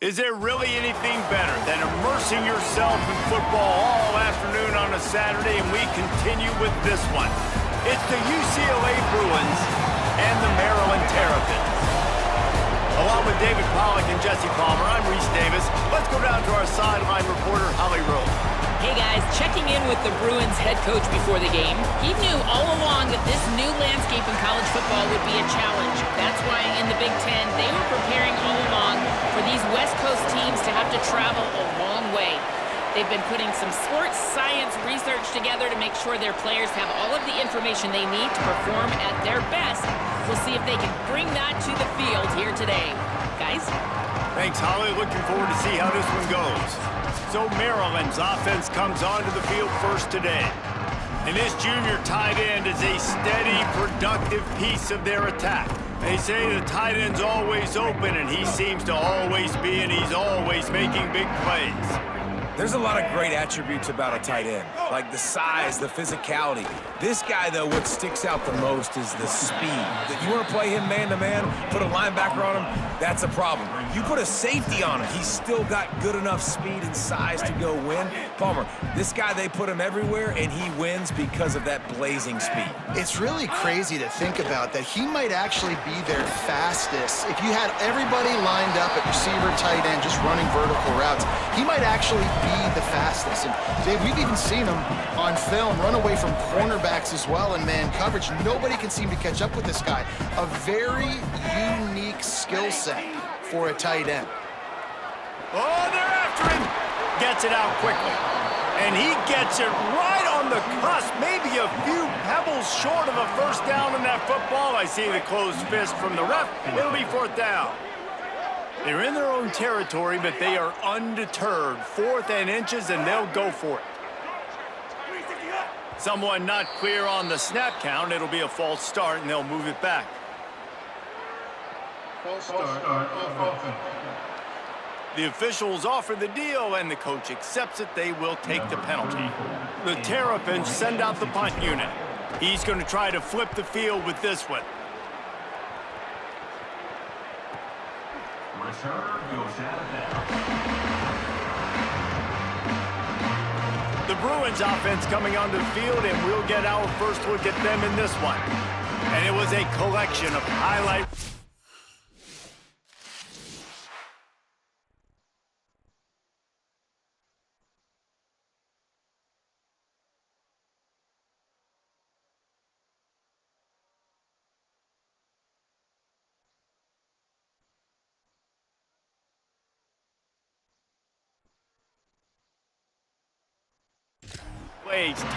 Is there really anything better than immersing yourself in football all afternoon on a Saturday? And we continue with this one. It's the UCLA Bruins and the Maryland Terps. Along with David Pollack and Jesse Palmer, I'm Reese Davis. Let's go down to our sideline reporter, Holly Rowe. Hey guys, checking in with the Bruins head coach before the game. He knew all along that this new landscape in college football would be a challenge. That's why in the Big Ten, they were preparing all along for these West Coast teams to have to travel a long way. They've been putting some sports science research together to make sure their players have all of the information they need to perform at their best. We'll see if they can bring that to the field here today. Guys? Thanks, Holly. Looking forward to see how this one goes. So Maryland's offense comes onto the field first today. And this junior tight end is a steady, productive piece of their attack. They say the tight end's always open, and he seems to always be, and he's always making big plays. There's a lot of great attributes about a tight end, like the size, the physicality. This guy, though, what sticks out the most is the speed. You want to play him man-to-man, put a linebacker on him, that's a problem. You put a safety on him, he's still got good enough speed and size to go win. Palmer, this guy, they put him everywhere, and he wins because of that blazing speed. It's really crazy to think about that he might actually be their fastest. If you had everybody lined up at receiver, tight end, just running vertical routes, he might actually be the fastest. And Dave, we've even seen him on film run away from cornerbacks as well in man coverage. Nobody can seem to catch up with this guy. A very unique skill set for a tight end. Oh, they're after him. Gets it out quickly. And he gets it right on the cusp, maybe a few pebbles short of a first down in that football. I see the closed fist from the ref. It'll be fourth down. They're in their own territory, but they are undeterred. 4th and inches, and they'll go for it. Someone not clear on the snap count. It'll be a false start, and they'll move it back. False start. The officials offer the deal, and the coach accepts it. They will take the penalty. The Terrapins send out the punt unit. He's going to try to flip the field with this one. The Bruins offense coming onto the field, and we'll get our first look at them in this one. And it was a collection of highlights.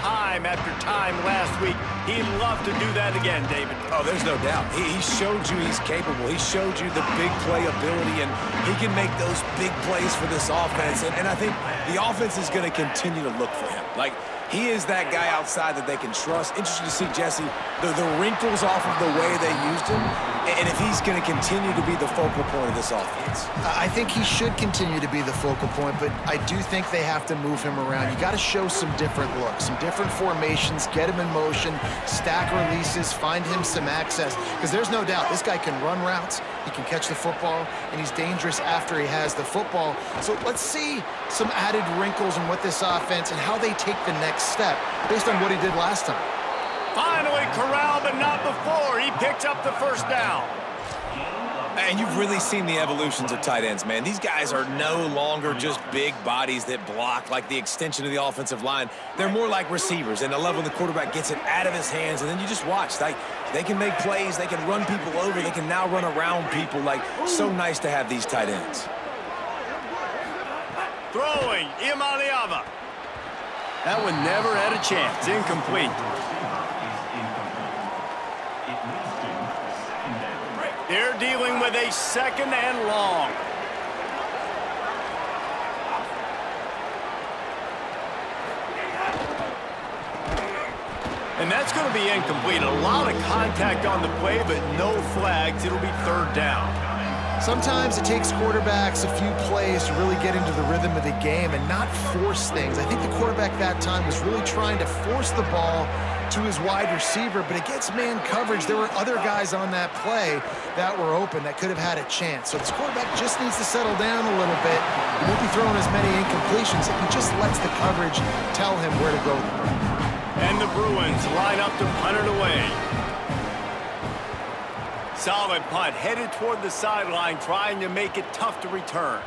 Time after time last week. He'd love to do that again, David. Oh, there's no doubt. He showed you he's capable. He showed you the big play ability, and he can make those big plays for this offense. And I think the offense is going to continue to look for him. Like, he is that guy outside that they can trust. Interesting to see, Jesse, the wrinkles off of the way they used him, and if he's going to continue to be the focal point of this offense. I think he should continue to be the focal point, but I do think they have to move him around. You got to show some different looks, some different formations, get him in motion, stack releases, find him some access, because there's no doubt this guy can run routes, he can catch the football, and he's dangerous after he has the football. So let's see some added wrinkles in what this offense and how they take the next step based on what he did last time. Finally corralled, but not before. He picks up the first down. And you've really seen the evolutions of tight ends, man. These guys are no longer just big bodies that block like the extension of the offensive line. They're more like receivers, and I love when the quarterback gets it out of his hands, and then you just watch. They can make plays, they can run people over, they can now run around people. Like, so nice to have these tight ends. Throwing, Imaliava. That one never had a chance. Incomplete. They're dealing with a 2nd and long. And that's going to be incomplete. A lot of contact on the play, but no flags. It'll be 3rd down. Sometimes it takes quarterbacks a few plays to really get into the rhythm of the game and not force things. I think the quarterback that time was really trying to force the ball to his wide receiver, but against man coverage, there were other guys on that play that were open that could have had a chance. So this quarterback just needs to settle down a little bit. He won't be throwing as many incompletions if he just lets the coverage tell him where to go. And the Bruins line up to punt it away. Solid punt, headed toward the sideline, trying to make it tough to return.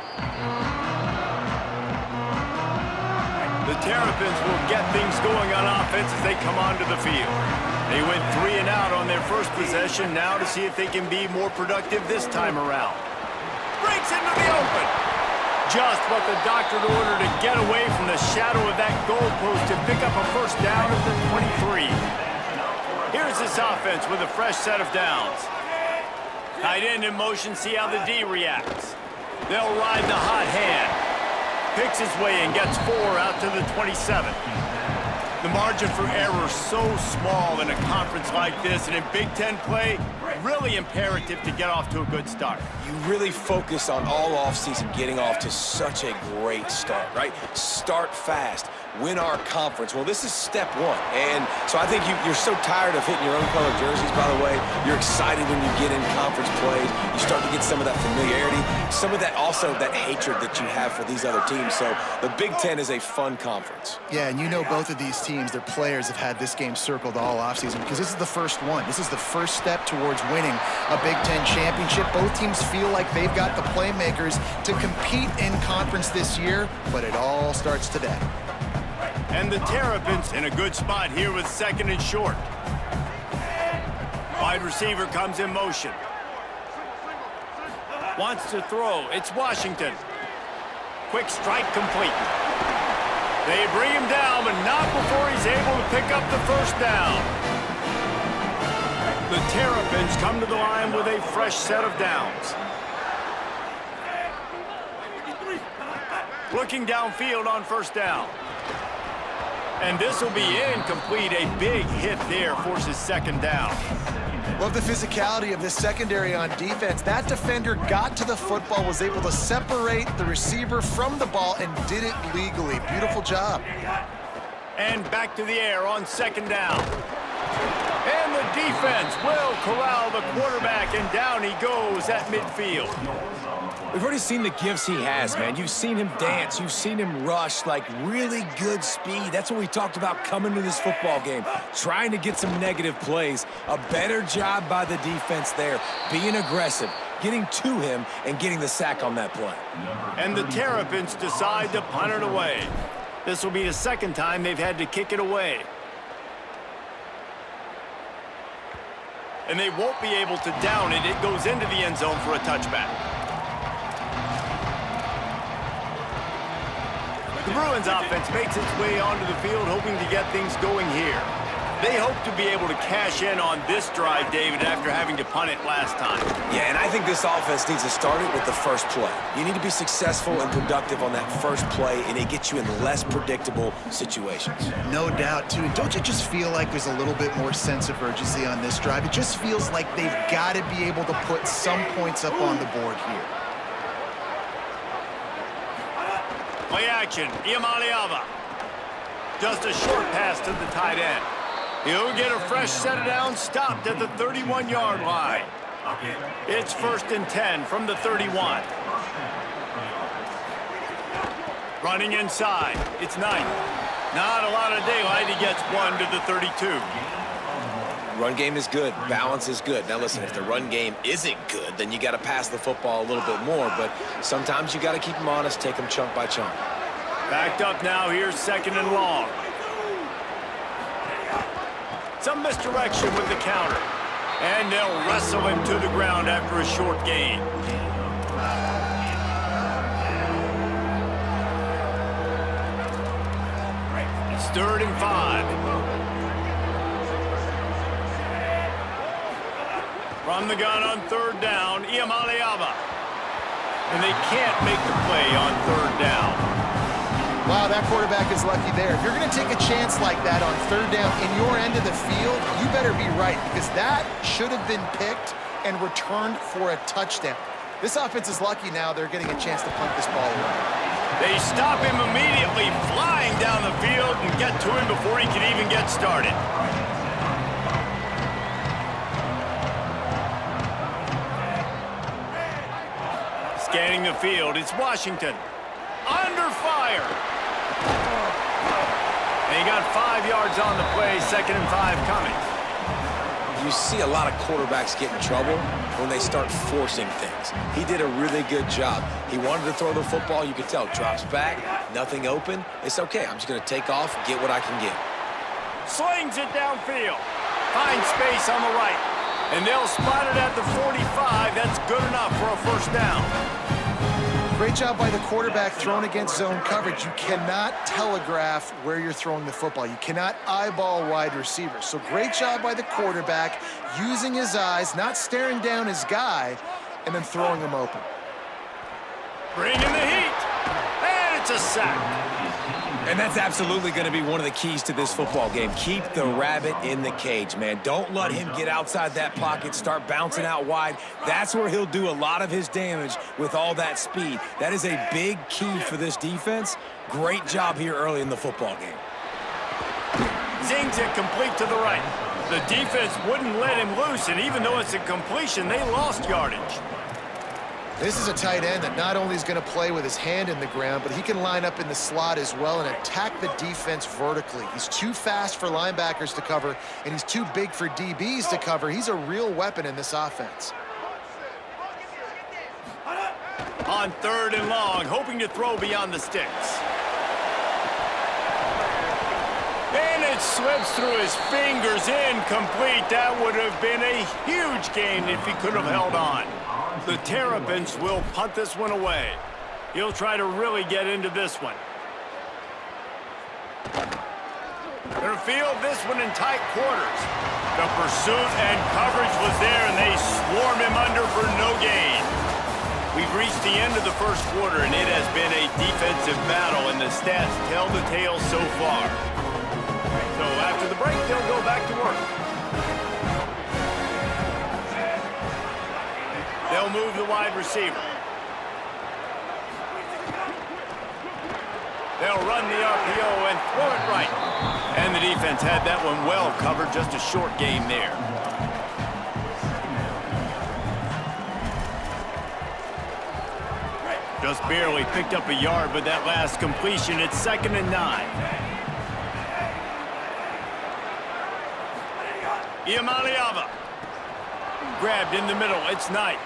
The Terrapins will get things going on offense as they come onto the field. They went 3 and out on their first possession, now to see if they can be more productive this time around. Breaks into the open. Just what the doctor ordered to get away from the shadow of that goalpost to pick up a first down at the 23. Here's this offense with a fresh set of downs. Tight end in motion, see how the D reacts. They'll ride the hot hand. Picks his way and gets 4 out to the 27. The margin for error so small in a conference like this, and in Big Ten play, really imperative to get off to a good start. You really focus on all offseason getting off to such a great start, right? Start fast. Win our conference. Well, this is step 1. And so I think you're so tired of hitting your own color jerseys, by the way. You're excited when you get in conference plays. You start to get some of that familiarity, some of that also that hatred that you have for these other teams. So the Big Ten is a fun conference. Yeah, and you know both of these teams, their players have had this game circled all offseason because this is the first one. This is the first step towards winning a Big Ten championship. Both teams feel like they've got the playmakers to compete in conference this year, but it all starts today. And the Terrapins in a good spot here with 2nd and short. Wide receiver comes in motion. Wants to throw. It's Washington. Quick strike complete. They bring him down, but not before he's able to pick up the first down. The Terrapins come to the line with a fresh set of downs. Looking downfield on first down. And this will be incomplete. A big hit there forces 2nd down. Love the physicality of this secondary on defense. That defender got to the football, was able to separate the receiver from the ball, and did it legally. Beautiful job. And back to the air on 2nd down. And the defense will corral the quarterback, and down he goes at midfield. We've already seen the gifts he has, man. You've seen him dance. You've seen him rush, like really good speed. That's what we talked about coming to this football game, trying to get some negative plays. A better job by the defense there, being aggressive, getting to him, and getting the sack on that play. And the Terrapins decide to punt it away. This will be the 2nd time they've had to kick it away. And they won't be able to down it. It goes into the end zone for a touchback. The Bruins offense makes its way onto the field, hoping to get things going here. They hope to be able to cash in on this drive, David, after having to punt it last time. Yeah, and I think this offense needs to start it with the first play. You need to be successful and productive on that first play, and it gets you in less predictable situations. No doubt, too. And don't you just feel like there's a little bit more sense of urgency on this drive? It just feels like they've got to be able to put some points up on the board here. Play action, Iamaleava. Just a short pass to the tight end. He'll get a fresh set of downs, stopped at the 31-yard line. It's 1st and 10 from the 31. Running inside, it's Knight. Not a lot of daylight, he gets 1 to the 32. Run game is good. Balance is good. Now, listen, if the run game isn't good, then you got to pass the football a little bit more. But sometimes you got to keep them honest, take them chunk by chunk. Backed up now. Here's 2nd and long. Some misdirection with the counter. And they'll wrestle him to the ground after a short gain. It's 3rd and 5. From the gun on 3rd down, Iamaleava. And they can't make the play on 3rd down. Wow, that quarterback is lucky there. If you're going to take a chance like that on 3rd down in your end of the field, you better be right, because that should have been picked and returned for a touchdown. This offense is lucky now they're getting a chance to punt this ball away. They stop him immediately, flying down the field, and get to him before he can even get started. the field. It's Washington. Under fire. And he got 5 yards on the play, 2nd and 5 coming. You see a lot of quarterbacks get in trouble when they start forcing things. He did a really good job. He wanted to throw the football. You could tell. Drops back, nothing open. It's okay. I'm just going to take off, get what I can get. Slings it downfield. Finds space on the right. And they'll spot it at the 45. That's good enough for a first down. Great job by the quarterback throwing against zone coverage. You cannot telegraph where you're throwing the football. You cannot eyeball wide receivers. So great job by the quarterback using his eyes, not staring down his guy, and then throwing him open. Bringing the heat. And it's a sack. And that's absolutely going to be one of the keys to this football game. Keep the rabbit in the cage, man. Don't let him get outside that pocket, start bouncing out wide. That's where he'll do a lot of his damage with all that speed. That is a big key for this defense. Great job here early in the football game. Zings it complete to the right. The defense wouldn't let him loose, and even though it's a completion, they lost yardage. This is a tight end that not only is going to play with his hand in the ground, but he can line up in the slot as well and attack the defense vertically. He's too fast for linebackers to cover, and he's too big for DBs to cover. He's a real weapon in this offense. On 3rd and long, hoping to throw beyond the sticks. And it slips through his fingers, incomplete. That would have been a huge gain if he could have held on. The Terrapins will punt this one away. He'll try to really get into this one. They'll field this one in tight quarters. The pursuit and coverage was there, and they swarm him under for no gain. We've reached the end of the first quarter, and it has been a defensive battle, and the stats tell the tale so far. So after the break, they'll go back to work. They'll move the wide receiver. They'll run the RPO and throw it right. And the defense had that one well covered, just a short game there. Just barely picked up a yard, but that last completion, it's 2nd and 9. Iamaleava. Grabbed in the middle, it's Knight.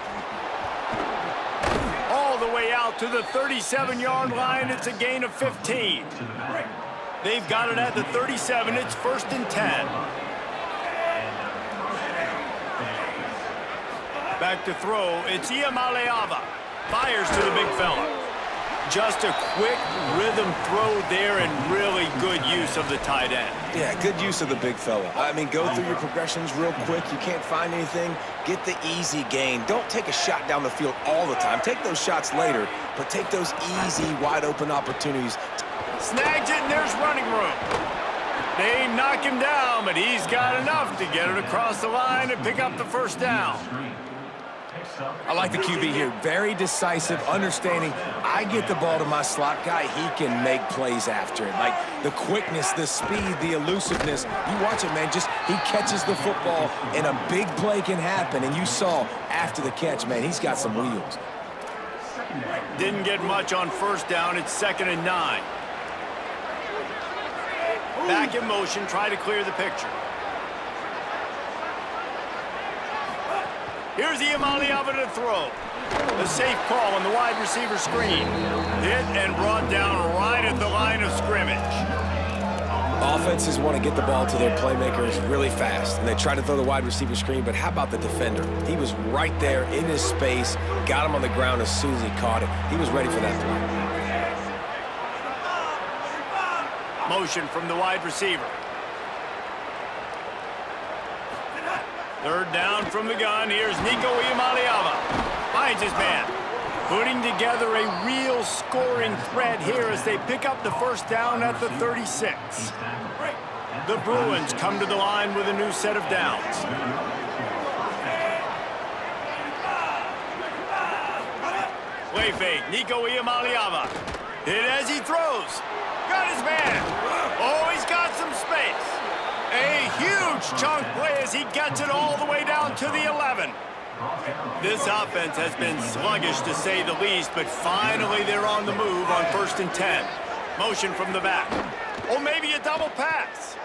All the way out to the 37-yard line, it's a gain of 15. They've got it at the 37, it's 1st and 10. Back to throw, it's Iamaleava. Fires to the big fella. Just a quick rhythm throw there and really good use of the tight end. Yeah, good use of the big fella. I mean, go through your progressions real quick. You can't find anything. Get the easy gain. Don't take a shot down the field all the time. Take those shots later, but take those easy, wide-open opportunities. Snags it, and there's running room. They knock him down, but he's got enough to get it across the line and pick up the first down. I like the QB here. Very decisive, understanding. I get the ball to my slot guy, he can make plays after it. Like the quickness, the speed, the elusiveness. You watch it, man. Just he catches the football, and a big play can happen. And you saw after the catch, man, he's got some wheels. Didn't get much on first down. It's 2nd and 9. Back in motion, try to clear the picture. Here's Iamaleava to throw. A safe call on the wide receiver screen. Hit and brought down right at the line of scrimmage. Offenses want to get the ball to their playmakers really fast, and they try to throw the wide receiver screen, but how about the defender? He was right there in his space, got him on the ground as soon as he caught it. He was ready for that play. Motion from the wide receiver. 3rd down from the gun. Here's Nico Iamaleava. Finds his man. Putting together a real scoring threat here as they pick up the first down at the 36. The Bruins come to the line with a new set of downs. Play fake. Nico Iamaleava. Hit as he throws. Got his man. Oh, he's got some space. A huge chunk play as he gets it all the way down to the 11. This offense has been sluggish, to say the least, but finally they're on the move on 1st and 10. Motion from the back. Or maybe a double pass.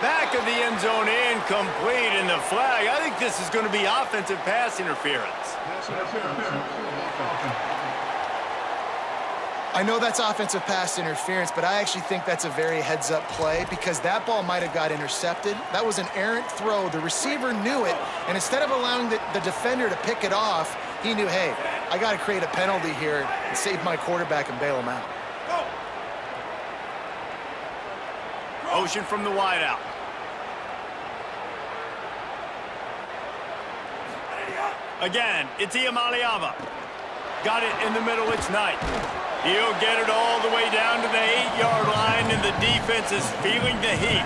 Back of the end zone, incomplete, and the flag. I think this is going to be offensive pass interference. I know that's offensive pass interference, but I actually think that's a very heads-up play because that ball might have got intercepted. That was an errant throw. The receiver knew it, and instead of allowing the defender to pick it off, he knew, hey, I got to create a penalty here and save my quarterback and bail him out. Motion from the wideout. Again, it's Iamaleava. Got it in the middle, it's Knight. He'll get it all the way down to the 8-yard line, and the defense is feeling the heat.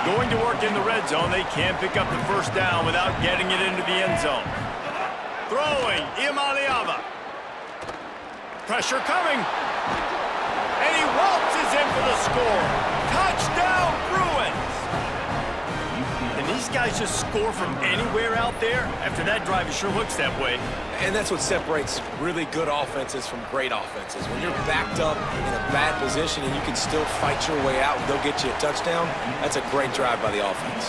Going to work in the red zone. They can't pick up the first down without getting it into the end zone. Throwing, Iamaleava. Pressure coming. And he waltzes in for the score. Touchdown, Bruins! And these guys just score from anywhere out there? After that drive, it sure looks that way. And that's what separates really good offenses from great offenses. When you're backed up in a bad position and you can still fight your way out and they'll get you a touchdown, that's a great drive by the offense.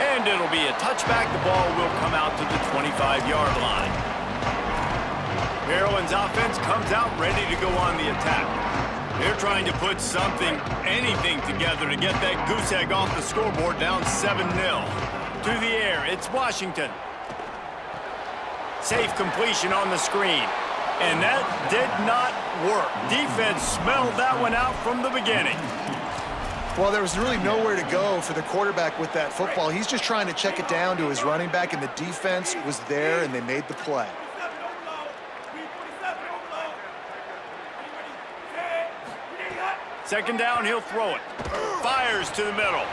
And it'll be a touchback. The ball will come out to the 25-yard line. Maryland's offense comes out ready to go on the attack. They're trying to put something, anything together to get that goose egg off the scoreboard, down 7-0. To the air, it's Washington. Safe completion on the screen. And that did not work. Defense smelled that one out from the beginning. Well, there was really nowhere to go for the quarterback with that football. He's just trying to check it down to his running back, and the defense was there, and they made the play. Second down, he'll throw it. Fires to the middle.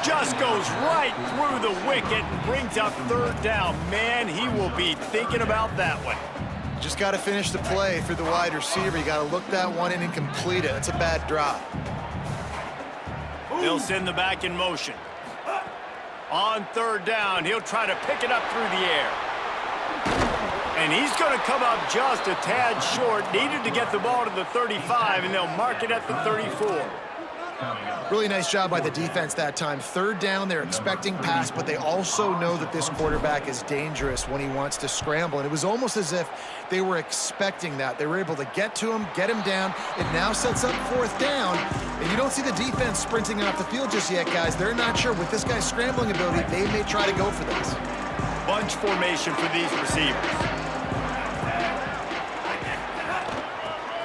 Just goes right through the wicket and brings up third down. Man, he will be thinking about that one. Just got to finish the play for the wide receiver. You got to look that one in and complete it. It's a bad drop. They'll send the back in motion. On third down, he'll try to pick it up through the air. And he's going to come up just a tad short. Needed to get the ball to the 35, and they'll mark it at the 34. Really nice job by the defense that time. Third down, they're expecting pass, but they also know that this quarterback is dangerous when he wants to scramble. And it was almost as if they were expecting that. They were able to get to him, get him down. It now sets up fourth down. And you don't see the defense sprinting off the field just yet, guys. They're not sure. With this guy's scrambling ability, they may try to go for this. Bunch formation for these receivers.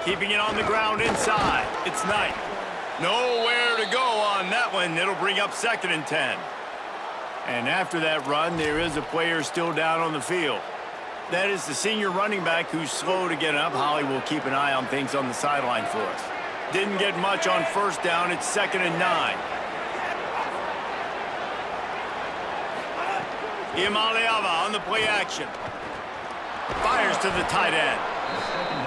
Keeping it on the ground inside. It's Knight. Nowhere to go on that one. It'll bring up 2nd and 10. And after that run, there is a player still down on the field. That is the senior running back who's slow to get up. Holly will keep an eye on things on the sideline for us. Didn't get much on first down. It's 2nd and 9. Iamaleava on the play action. Fires to the tight end.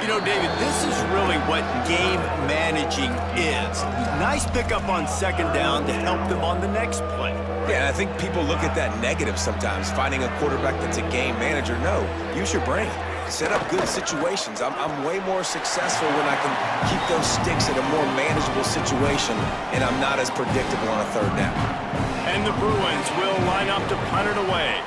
You know, David, this is really what game managing is. Nice pickup on second down to help them on the next play. Yeah, I think people look at that negative sometimes, finding a quarterback that's a game manager. No, use your brain. Set up good situations. I'm way more successful when I can keep those sticks at a more manageable situation, and I'm not as predictable on a third down. And the Bruins will line up to punt it away.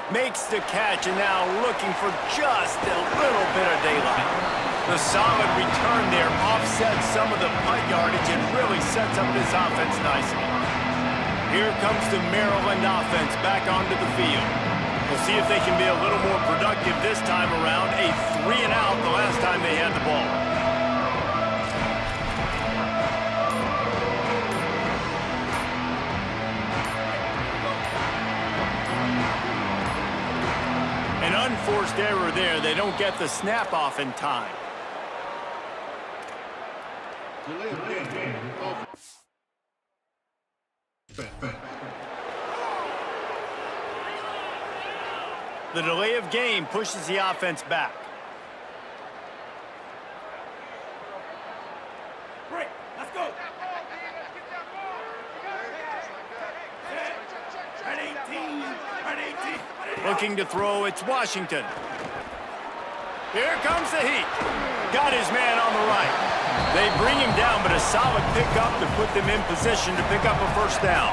Makes the catch, and now looking for just a little bit of daylight. The solid return there offsets some of the punt yardage and really sets up this offense nicely. Here comes the Maryland offense back onto the field. We'll see if they can be a little more productive this time around. A 3-and-out the last time they had the ball. An unforced error there. They don't get the snap off in time. The delay of game pushes the offense back. Looking to throw, it's Washington. Here comes the heat. Got his man on the right. They bring him down, but a solid pickup to put them in position to pick up a first down.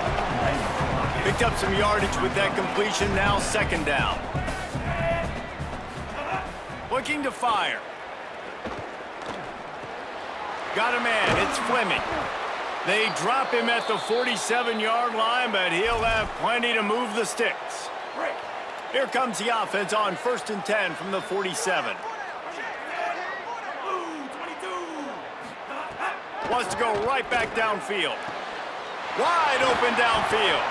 Picked up some yardage with that completion, now second down. Looking to fire. Got a man, it's Fleming. They drop him at the 47-yard line, but he'll have plenty to move the sticks. Here comes the offense on 1st and 10 from the 47. Wants to go right back downfield. Wide open downfield.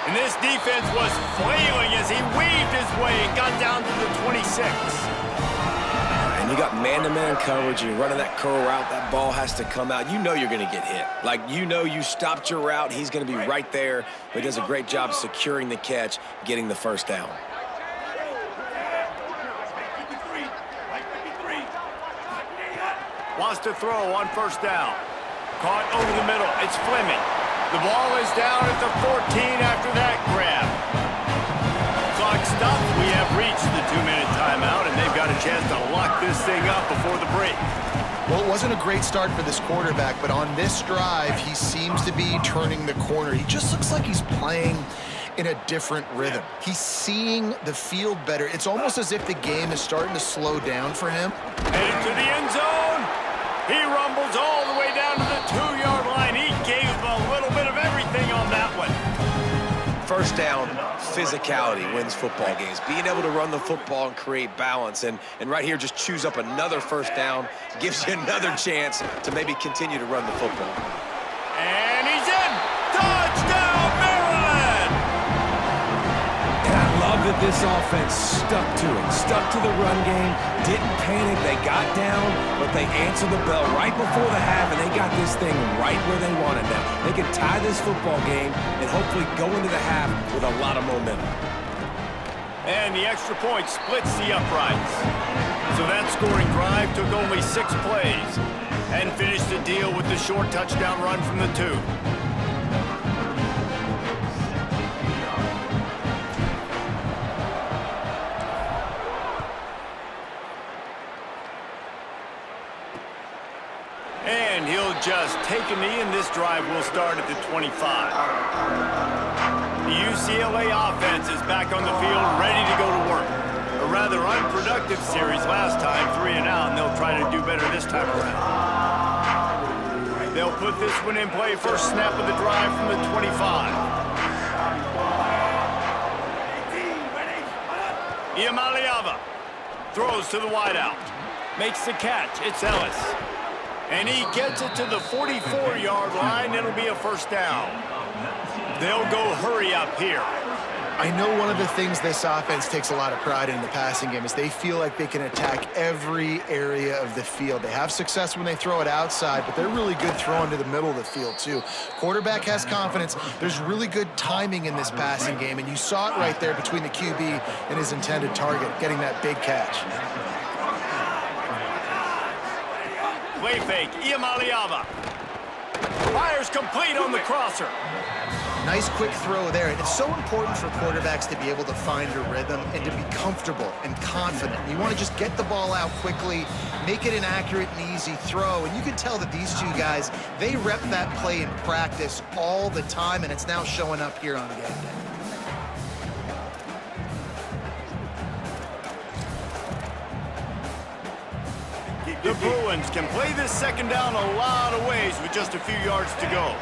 And this defense was flailing as he weaved his way and got down to the 26. And you got man-to-man coverage. You're running that curl route. That ball has to come out. You know you're going to get hit. Like, you know you stopped your route. He's going to be right there. But he does a great job securing the catch, getting the first down. Wants to throw on 1st down. Caught over the middle. It's Fleming. The ball is down at the 14 after that grab. Clock stops. We have reached the 2-minute timeout, and they've got a chance to lock this thing up before the break. Well, it wasn't a great start for this quarterback, but on this drive, he seems to be turning the corner. He just looks like he's playing in a different rhythm. He's seeing the field better. It's almost as if the game is starting to slow down for him. Headed to the end zone. He rumbles all the way down to the 2-yard line. He gave a little bit of everything on that one. First down, physicality wins football games. Being able to run the football and create balance. And right here, just choose up another first down. Gives you another chance to maybe continue to run the football. And he's in. Touchdown, Maryland! And I love that this offense stuck to it. Stuck to the run game. Didn't panic. They got down, but they answered the bell right before the half, and they got this thing right where they wanted now. They could tie this football game and hopefully go into the half with a lot of momentum. And the extra point splits the uprights. So that scoring drive took only 6 plays and finished the deal with the short touchdown run from the 2. And he'll just take a knee, and this drive will start at the 25. The UCLA offense is back on the field, ready to go to work. A rather unproductive series last time, 3 and out, and they'll try to do better this time around. They'll put this one in play. First snap of the drive from the 25. Iamaleava throws to the wideout. Makes the catch. It's Ellis. And he gets it to the 44-yard line. It'll be a first down. They'll go hurry up here. I know one of the things this offense takes a lot of pride in the passing game is they feel like they can attack every area of the field. They have success when they throw it outside, but they're really good throwing to the middle of the field, too. Quarterback has confidence. There's really good timing in this passing game, and you saw it right there between the QB and his intended target, getting that big catch. Play fake, Iamaleava. Fires complete on the crosser. Nice quick throw there. And it's so important for quarterbacks to be able to find a rhythm and to be comfortable and confident. You want to just get the ball out quickly, make it an accurate and easy throw. And you can tell that these two guys, they rep that play in practice all the time, and it's now showing up here on game day. The Bruins can play this second down a lot of ways with just a few yards to go.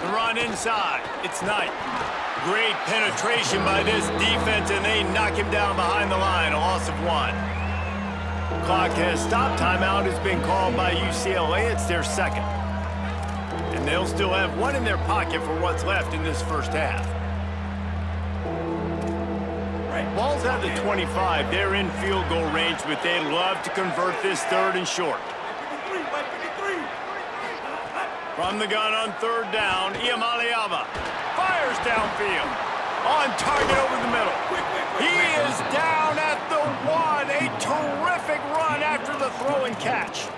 The run inside. It's Knight. Great penetration by this defense, and they knock him down behind the line. A loss of 1. Clock has stopped. Timeout has been called by UCLA. It's their second. And they'll still have 1 in their pocket for what's left in this first half. Ball's at the 25. They're in field goal range, but they'd love to convert this 3rd and short. From the gun on 3rd down, Iamaleava fires downfield. On target over the middle. He is down at the 1. A terrific run after the throw and catch.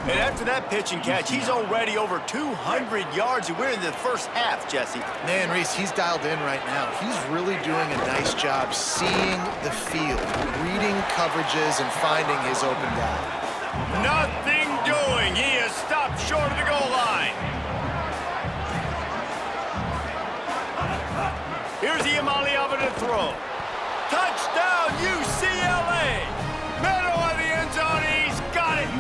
And after that pitch and catch, he's already over 200 yards, and we're in the first half, Jesse. Man, Reese, he's dialed in right now. He's really doing a nice job seeing the field, reading coverages, and finding his open guy. Nothing doing. He is stopped short of the goal line. Here's Iamaleava to throw. Touchdown, UCLA! Middle of the end zone, he's got it!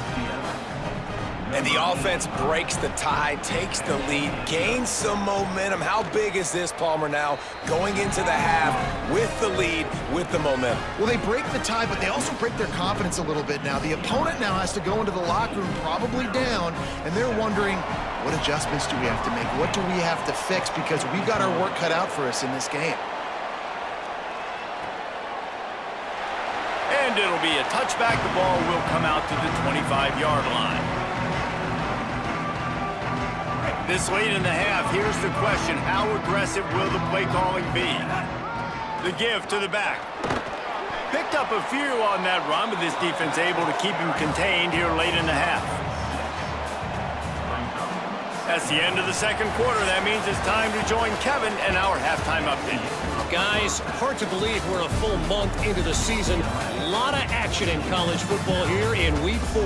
And the offense breaks the tie, takes the lead, gains some momentum. How big is this, Palmer, now going into the half with the lead, with the momentum? Well, they break the tie, but they also break their confidence a little bit now. The opponent now has to go into the locker room probably down, and they're wondering, what adjustments do we have to make? What do we have to fix? Because we've got our work cut out for us in this game. And it'll be a touchback. The ball will come out to the 25-yard line. This late in the half, here's the question. How aggressive will the play calling be? The give to the back. Picked up a few on that run, but this defense able to keep him contained here late in the half. That's the end of the second quarter. That means it's time to join Kevin and our halftime update. Guys, hard to believe we're a full month into the season. A lot of action in college football here in Week 4.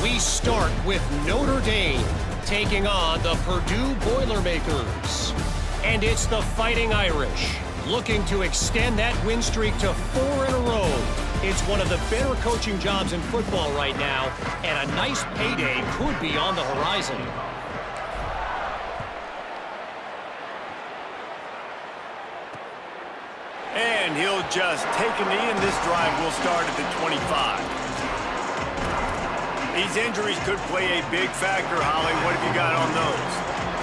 We start with Notre Dame taking on the Purdue Boilermakers. And it's the Fighting Irish looking to extend that win streak to 4 in a row. It's one of the better coaching jobs in football right now, and a nice payday could be on the horizon. And he'll just take a knee, and this drive will start at the 25. These injuries could play a big factor, Holly. What have you got on those?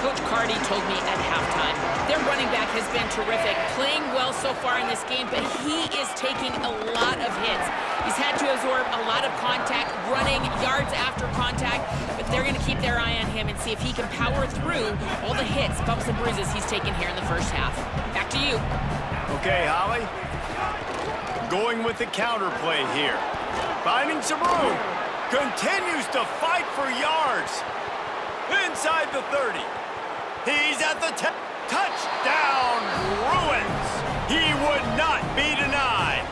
Coach Cardi told me at halftime, their running back has been terrific, playing well so far in this game, but he is taking a lot of hits. He's had to absorb a lot of contact, running yards after contact, but they're going to keep their eye on him and see if he can power through all the hits, bumps, and bruises he's taken here in the first half. Back to you. Okay, Holly. Going with the counter play here. Finding some room. Continues to fight for yards. Inside the 30. He's at the 10. Touchdown, Bruins. He would not be denied.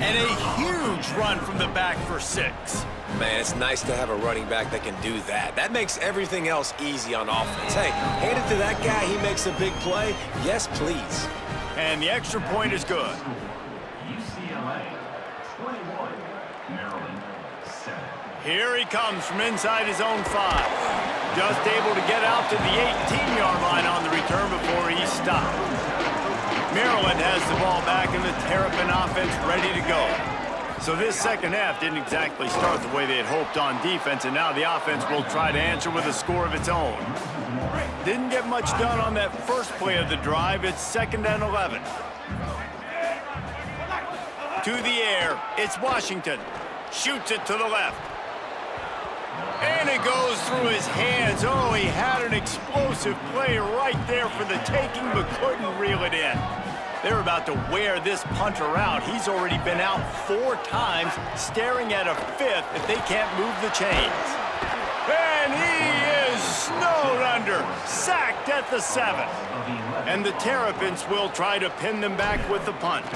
And a huge run from the back for 6. Man, it's nice to have a running back that can do that. That makes everything else easy on offense. Hey, hand it to that guy. He makes a big play. Yes, please. And the extra point is good. UCLA 21, Maryland 7. Here he comes from inside his own 5. Just able to get out to the 18-yard line on the return before he stopped. Maryland has the ball back and the Terrapin offense ready to go. So this second half didn't exactly start the way they had hoped on defense, and now the offense will try to answer with a score of its own. Didn't get much done on that first play of the drive. It's 2nd and 11. To the air, it's Washington. Shoots it to the left. And it goes through his hands. Oh, he had an explosive play right there for the taking, but couldn't reel it in. They're about to wear this punter out. He's already been out 4 times, staring at a 5th if they can't move the chains. And he is snowed under, sacked at the 7th. And the Terrapins will try to pin them back with the punt.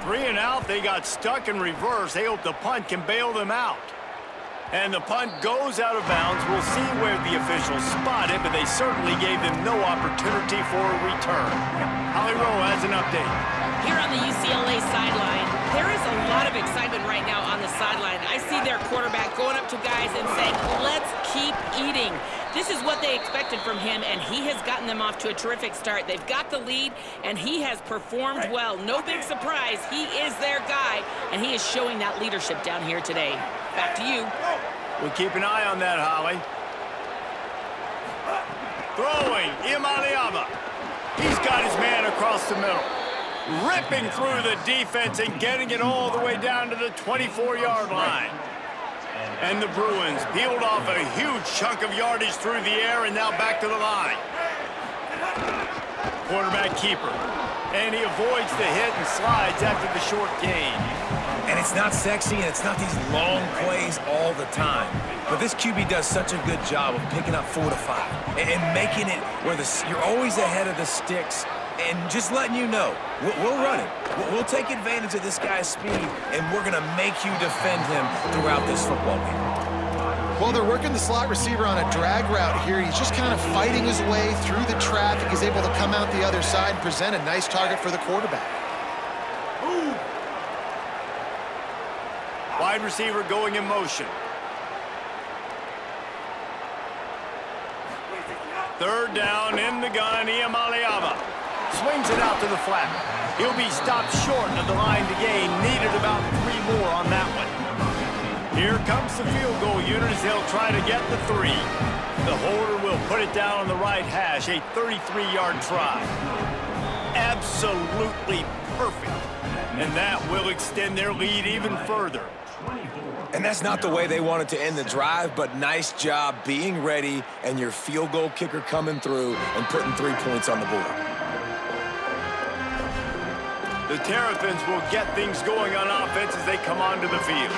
3 and out, they got stuck in reverse. They hope the punt can bail them out. And the punt goes out of bounds. We'll see where the officials spot it, but they certainly gave them no opportunity for a return. Holly Rowe has an update. Here on the UCLA sideline, there is a lot of excitement right now on the sideline. I see their quarterback going up to guys and saying, let's keep eating. This is what they expected from him, and he has gotten them off to a terrific start. They've got the lead, and he has performed well. No big surprise. He is their guy, and he is showing that leadership down here today. Back to you. We'll keep an eye on that, Holly. Throwing, Iamaleava. He's got his man across the middle. Ripping through the defense and getting it all the way down to the 24-yard line. And the Bruins peeled off a huge chunk of yardage through the air and now back to the line. Quarterback keeper. And he avoids the hit and slides after the short gain. And it's not sexy, and it's not these long plays all the time. But this QB does such a good job of picking up 4 to 5 and making it where you're always ahead of the sticks and just letting you know, we'll run it. We'll take advantage of this guy's speed, and we're going to make you defend him throughout this football game. Well, they're working the slot receiver on a drag route here. He's just kind of fighting his way through the traffic. He's able to come out the other side and present a nice target for the quarterback. Wide receiver going in motion. Third down in the gun, Iamaleava. Swings it out to the flat. He'll be stopped short of the line to gain. Needed about 3 more on that one. Here comes the field goal unit as they'll try to get the 3. The holder will put it down on the right hash, a 33-yard try. Absolutely perfect. And that will extend their lead even further. And that's not the way they wanted to end the drive, but nice job being ready and your field goal kicker coming through and putting 3 points on the board. The Terrapins will get things going on offense as they come onto the field.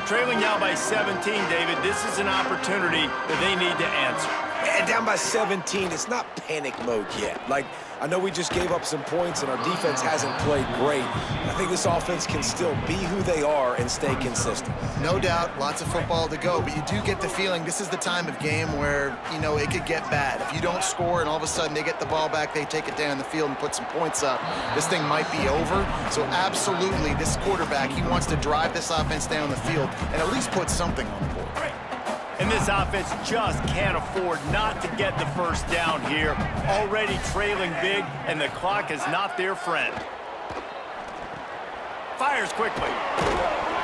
Trailing now by 17, David, this is an opportunity that they need to answer. And down by 17, it's not panic mode yet. Like, I know we just gave up some points and our defense hasn't played great. I think this offense can still be who they are and stay consistent. No doubt, lots of football to go, but you do get the feeling this is the time of game where, you know, it could get bad. If you don't score and all of a sudden they get the ball back, they take it down the field and put some points up, this thing might be over. So absolutely, this quarterback, he wants to drive this offense down the field and at least put something on the board. And this offense just can't afford not to get the first down here. Already trailing big, and the clock is not their friend. Fires quickly.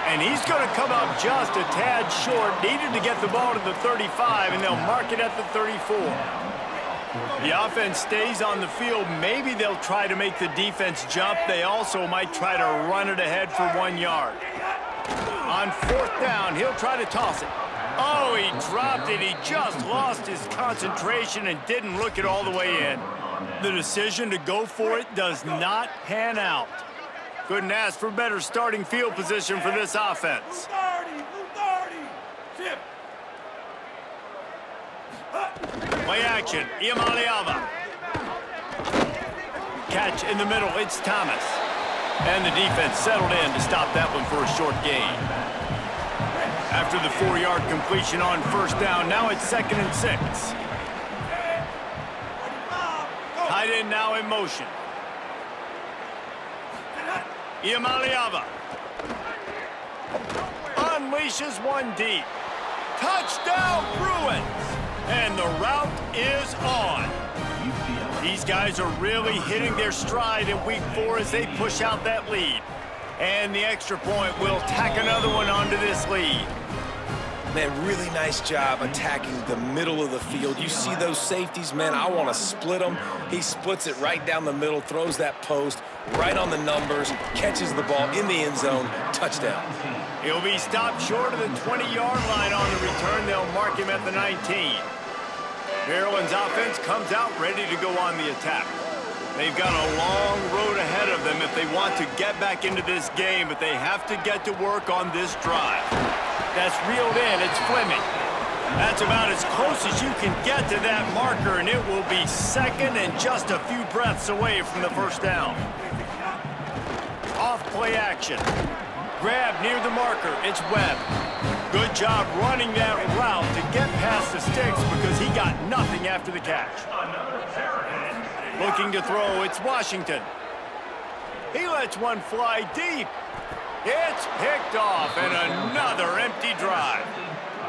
And he's going to come up just a tad short. Needed to get the ball to the 35, and they'll mark it at the 34. The offense stays on the field. Maybe they'll try to make the defense jump. They also might try to run it ahead for 1 yard. On 4th down, he'll try to toss it. Oh, he dropped it. He just lost his concentration and didn't look it all the way in. The decision to go for it does not pan out. Couldn't ask for better starting field position for this offense. Play action, Iamaleava. Catch in the middle, it's Thomas. And the defense settled in to stop that one for a short gain. After the 4-yard completion on 1st down, now it's 2nd and 6. Tight end now in motion. Iamaleava unleashes one deep. Touchdown, Bruins! And the route is on. These guys are really hitting their stride in week 4 as they push out that lead. And the extra point will tack another one onto this lead. Man, really nice job attacking the middle of the field. You see those safeties, man, I want to split them. He splits it right down the middle, throws that post right on the numbers, catches the ball in the end zone, touchdown. He'll be stopped short of the 20-yard line on the return. They'll mark him at the 19. Maryland's offense comes out ready to go on the attack. They've got a long road ahead of them if they want to get back into this game, but they have to get to work on this drive. That's reeled in. It's Fleming. That's about as close as you can get to that marker, and it will be 2nd and just a few breaths away from the 1st down. Off play action. Grab near the marker. It's Webb. Good job running that route to get past the sticks because he got nothing after the catch. Looking to throw, it's Washington. He lets one fly deep. It's picked off, and another empty drive.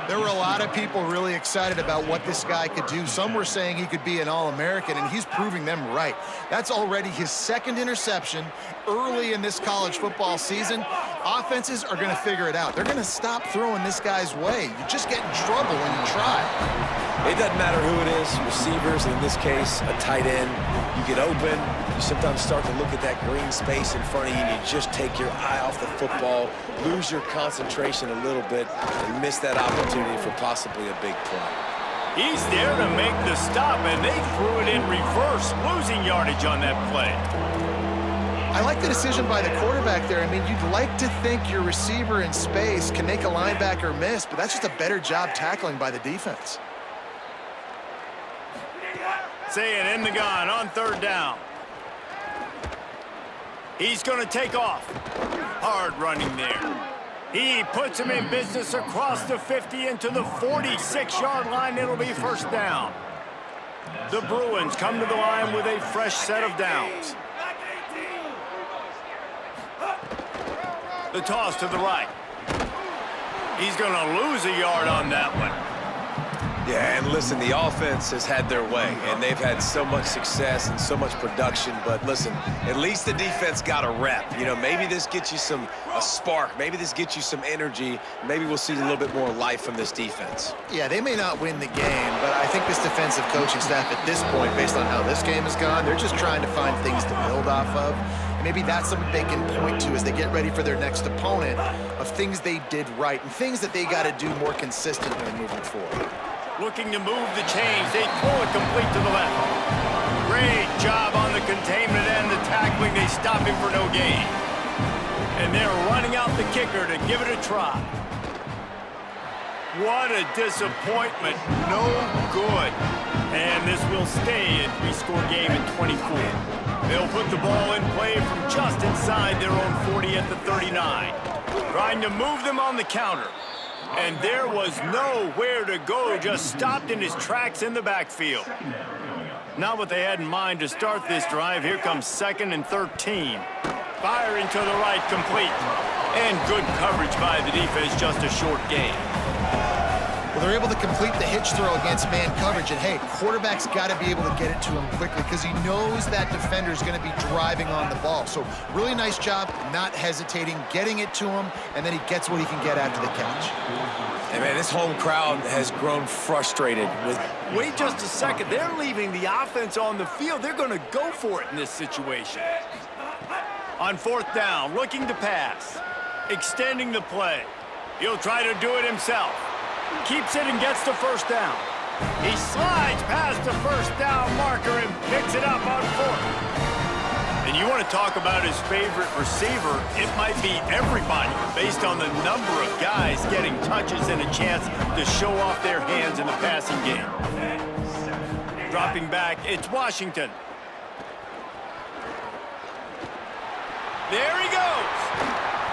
There were a lot of people really excited about what this guy could do. Some were saying he could be an All-American, and he's proving them right. That's already his 2nd interception early in this college football season. Offenses are going to figure it out. They're going to stop throwing this guy's way. You just get in trouble when you try. It doesn't matter who it is, receivers, in this case, a tight end. You get open, you sometimes start to look at that green space in front of you, and you just take your eye off the football, lose your concentration a little bit, and miss that opportunity for possibly a big play. He's there to make the stop, and they threw it in reverse, losing yardage on that play. I like the decision by the quarterback there. I mean, you'd like to think your receiver in space can make a linebacker miss, but that's just a better job tackling by the defense. Saying in the gun on 3rd down. He's going to take off. Hard running there. He puts him in business across the 50 into the 46-yard line. It'll be 1st down. The Bruins come to the line with a fresh set of downs. The toss to the right. He's going to lose a yard on that one. Yeah, and listen, the offense has had their way, and they've had so much success and so much production. But listen, at least the defense got a rep. You know, maybe this gets you a spark. Maybe this gets you some energy. Maybe we'll see a little bit more life from this defense. Yeah, they may not win the game, but I think this defensive coaching staff at this point, based on how this game has gone, they're just trying to find things to build off of. Maybe that's something they can point to as they get ready for their next opponent of things they did right and things that they got to do more consistently moving forward. Looking to move the chains. They pull it complete to the left. Great job on the containment and the tackling. They stop him for no gain. And they're running out the kicker to give it a try. What a disappointment. No good. And this will stay a 3-score game in 24. They'll put the ball in play from just inside their own 40 at the 39. Trying to move them on the counter. And there was nowhere to go, just stopped in his tracks in the backfield. Not what they had in mind to start this drive. Here comes 2nd and 13. Firing to the right, complete. And good coverage by the defense, just a short gain. Well, they're able to complete the hitch throw against man coverage, and hey, quarterback's got to be able to get it to him quickly because he knows that defender is going to be driving on the ball. So really nice job not hesitating, getting it to him, and then he gets what he can get after the catch. And man, this home crowd has grown frustrated with... Wait just a second. They're leaving the offense on the field. They're going to go for it in this situation. On 4th down, looking to pass. Extending the play. He'll try to do it himself. Keeps it and gets the 1st down. He slides past the 1st down marker and picks it up on 4th. And you want to talk about his favorite receiver, it might be everybody based on the number of guys getting touches and a chance to show off their hands in the passing game. Dropping back, it's Washington. There he goes.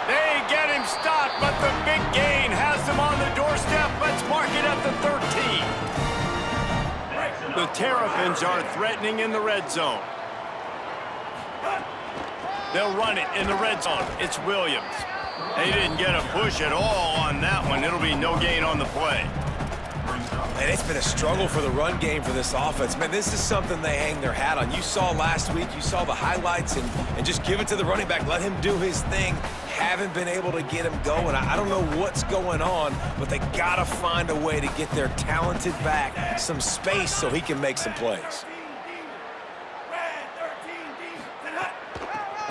They get him stopped, but the big gain has them on the doorstep. Let's mark it at the 13. The Terrapins are threatening in the red zone. They'll run it in the red zone. It's Williams. They didn't get a push at all on that one. It'll be no gain on the play. And it's been a struggle for the run game for this offense. Man, this is something they hang their hat on. You saw last week, you saw the highlights, and just give it to the running back. Let him do his thing. Haven't been able to get him going. I don't know what's going on, but they got to find a way to get their talented back some space so he can make some plays.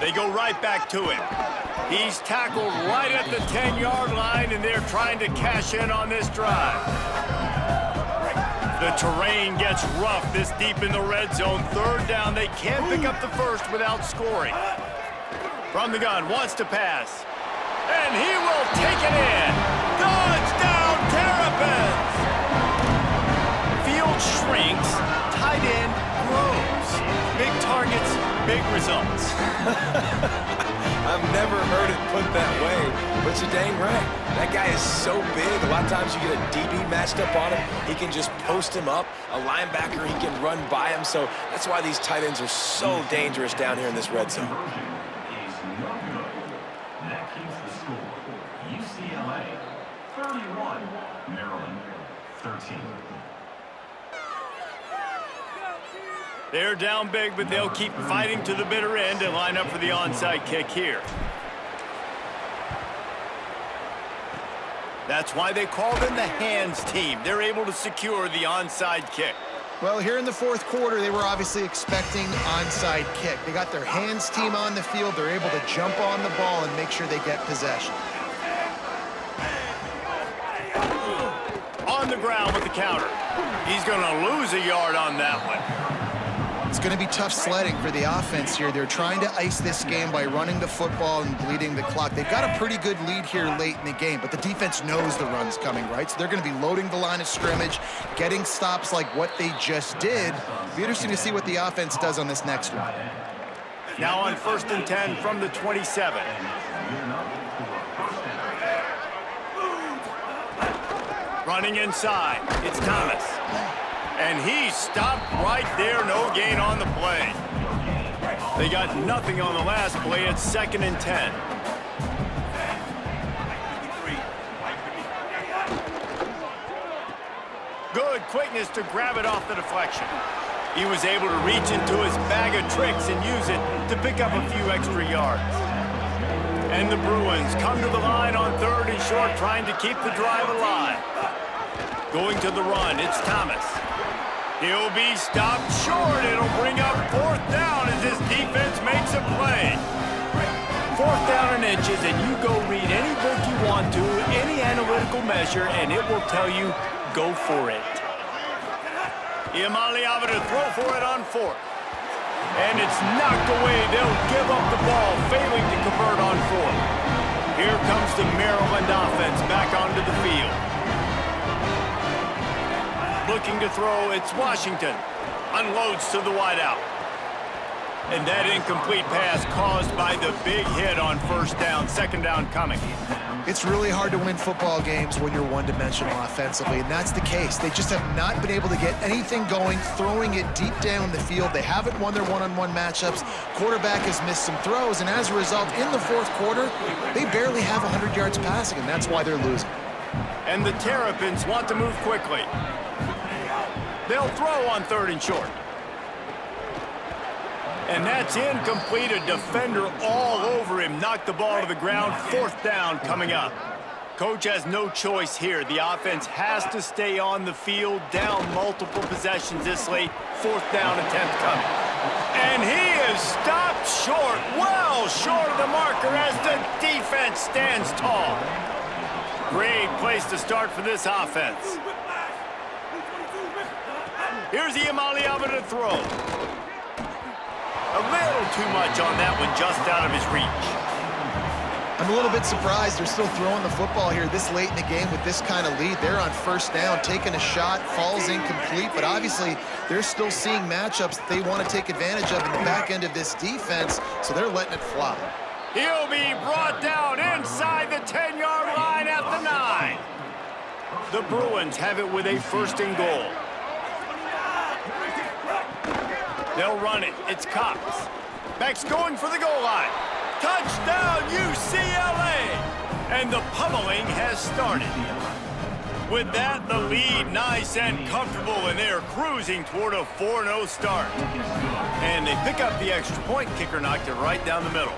They go right back to him. He's tackled right at the 10-yard line, and they're trying to cash in on this drive. The terrain gets rough this deep in the red zone. 3rd down, they can't pick up the 1st without scoring. From the gun, wants to pass. And he will take it in. Touchdown, Terrapins! Field shrinks, tight end grows. Big targets, big results. I've never heard it put that way, but you're dang right. That guy is so big. A lot of times you get a DB matched up on him. He can just post him up. A linebacker, he can run by him. So that's why these tight ends are so dangerous down here in this red zone. Is no good. That keeps the score. UCLA 31, Maryland 13. They're down big, but they'll keep fighting to the bitter end and line up for the onside kick here. That's why they call them the hands team. They're able to secure the onside kick. Well, here in the 4th quarter, they were obviously expecting onside kick. They got their hands team on the field. They're able to jump on the ball and make sure they get possession. On the ground with the counter. He's going to lose a yard on that one. It's going to be tough sledding for the offense here. They're trying to ice this game by running the football and bleeding the clock. They've got a pretty good lead here late in the game, but the defense knows the run's coming, right? So they're going to be loading the line of scrimmage, getting stops like what they just did. It'll be interesting to see what the offense does on this next one. Now on 1st and 10 from the 27. Running inside, it's Thomas. And he stopped right there, no gain on the play. They got nothing on the last play. It's 2nd and 10. Good quickness to grab it off the deflection. He was able to reach into his bag of tricks and use it to pick up a few extra yards. And the Bruins come to the line on 3rd and short, trying to keep the drive alive. Going to the run, it's Thomas. He'll be stopped short. It'll bring up 4th down as this defense makes a play. 4th down and inches, and you go read any book you want to, any analytical measure, and it will tell you, go for it. Iamaleava to throw for it on 4th. And it's knocked away. They'll give up the ball, failing to convert on 4th. Here comes the Maryland offense back onto the field. Looking to throw, it's Washington. Unloads to the wideout. And that incomplete pass caused by the big hit on 1st down, 2nd down coming. It's really hard to win football games when you're one-dimensional offensively, and that's the case. They just have not been able to get anything going, throwing it deep down the field. They haven't won their one-on-one matchups. Quarterback has missed some throws, and as a result, in the 4th quarter, they barely have 100 yards passing, and that's why they're losing. And the Terrapins want to move quickly. They'll throw on 3rd and short. And that's incomplete. A defender all over him. Knocked the ball to the ground. 4th down coming up. Coach has no choice here. The offense has to stay on the field, down multiple possessions this late. 4th down attempt coming. And he is stopped short, well short of the marker as the defense stands tall. Great place to start for this offense. Here's Iamaleava to throw. A little too much on that one, just out of his reach. I'm a little bit surprised they're still throwing the football here this late in the game with this kind of lead. They're on 1st down, taking a shot, falls incomplete, but obviously they're still seeing matchups that they want to take advantage of in the back end of this defense, so they're letting it fly. He'll be brought down inside the 10-yard line at the 9. The Bruins have it with a 1st and goal. They'll run it. It's Cox. Beck's going for the goal line. Touchdown, UCLA! And the pummeling has started. With that, the lead nice and comfortable, and they're cruising toward a 4-0 start. And they pick up the extra point. Kicker knocked it right down the middle.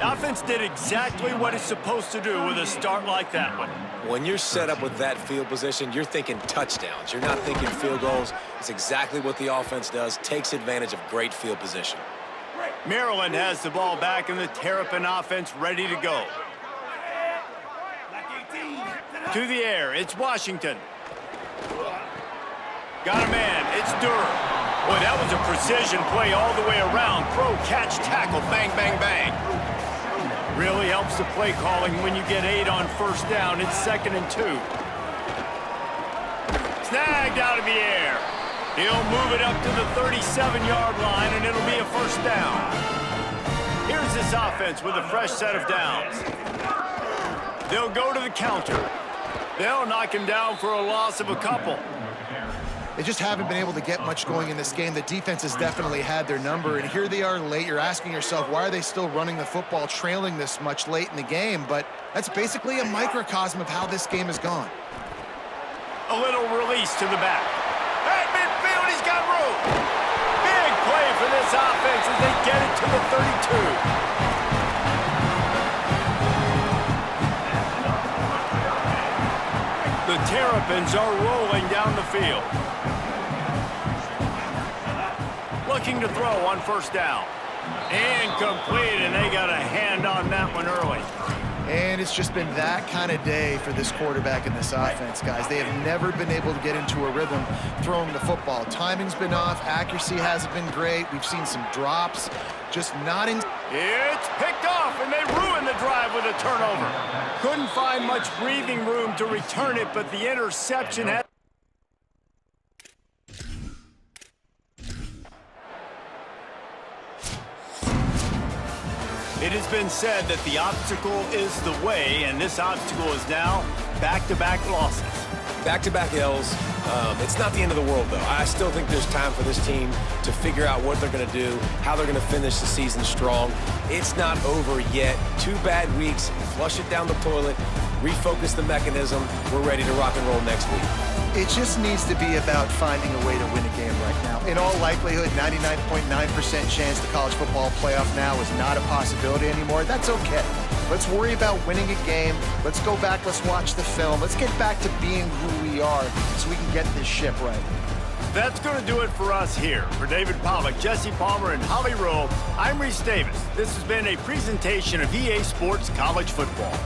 Offense did exactly what it's supposed to do with a start like that one. When you're set up with that field position, you're thinking touchdowns. You're not thinking field goals. It's exactly what the offense does, takes advantage of great field position. Maryland has the ball back, and the Terrapin offense ready to go. To the air, it's Washington. Got a man, it's Durham. Boy, that was a precision play all the way around. Throw, catch, tackle, bang, bang, bang. Really helps the play calling when you get 8 on 1st down. It's 2nd and 2. Snagged out of the air. He'll move it up to the 37-yard line, and it'll be a 1st down. Here's this offense with a fresh set of downs. They'll go to the counter. They'll knock him down for a loss of a couple. They just haven't been able to get much going in this game. The defense has definitely had their number, and here they are late. You're asking yourself, why are they still running the football, trailing this much late in the game? But that's basically a microcosm of how this game has gone. A little release to the back. At midfield, he's got room. Big play for this offense as they get it to the 32. The Terrapins are rolling down the field. Looking to throw on 1st down. Incomplete, and they got a hand on that one early. And it's just been that kind of day for this quarterback and this offense, guys. They have never been able to get into a rhythm throwing the football. Timing's been off. Accuracy hasn't been great. We've seen some drops. Just not in. It's picked off, and they ruined the drive with a turnover. Couldn't find much breathing room to return it, but the interception had. It has been said that the obstacle is the way, and this obstacle is now back-to-back losses. Back-to-back L's. It's not the end of the world, though. I still think there's time for this team to figure out what they're going to do, how they're going to finish the season strong. It's not over yet. 2 bad weeks. Flush it down the toilet. Refocus the mechanism. We're ready to rock and roll next week. It just needs to be about finding a way to win a game right now. In all likelihood, 99.9% chance the college football playoff now is not a possibility anymore. That's okay. Let's worry about winning a game. Let's go back. Let's watch the film. Let's get back to being who we are so we can get this ship right. That's going to do it for us here. For David Pollack, Jesse Palmer, and Holly Rowe, I'm Reese Davis. This has been a presentation of EA Sports College Football.